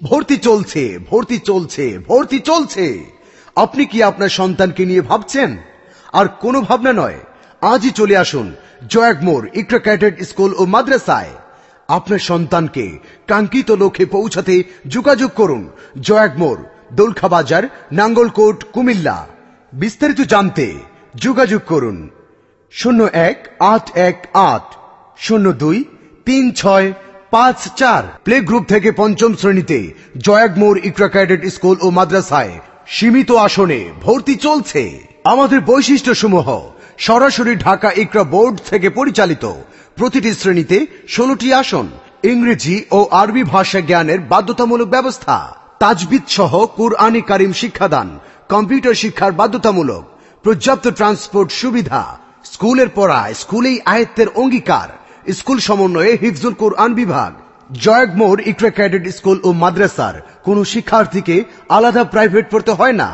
ভর্তি চলছে, ভর্তি চলছে, ভর্তি চলছে। আপনি কি আপনার সন্তানকে নিয়ে ভাবছেন? আর কোনো ভাবনা নয়, আজই চলে আসুন জয়াগমোর ইকরা ক্যাডেট স্কুল ও মাদ্রাসায়। আপনার সন্তানকে কাঙ্ক্ষিত লক্ষ্যে পৌঁছাতে যোগাযোগ করুন জয়াগমোর, দোলখা বাজার, নাঙ্গলকোট, কুমিল্লা। বিস্তারিত জানতে যোগাযোগ করুন 0181-02-3654। প্লে গ্রুপ থেকে পঞ্চম শ্রেণীতে জয়াগমোর ইকরা ক্যাডেট স্কুল ও মাদ্রাসায় সীমিত আসনে ভর্তি চলছে। আমাদের বৈশিষ্ট্য সমূহ: সরাসরি ঢাকা ইকরা বোর্ড থেকে পরিচালিত, প্রতিটি শ্রেণীতে 16টি আসন, ইংরেজি ও আরবি ভাষা জ্ঞানের বাধ্যতামূলক ব্যবস্থা, তাজবিদ সহ কুরআনী কারিম শিক্ষাদান, কম্পিউটার শিক্ষার বাধ্যতামূলক, পর্যাপ্ত ট্রান্সপোর্ট সুবিধা, স্কুলের পড়ায় স্কুলেই আয়ত্তের অঙ্গীকার, স্কুল সমন্বয়ে হিফজুল কুরআন বিভাগ। জয়াগমোর ইকরা ক্যাডেট স্কুল ও মাদ্রাসার কোন শিক্ষার্থীকে আলাদা প্রাইভেট পড়তে হয় না।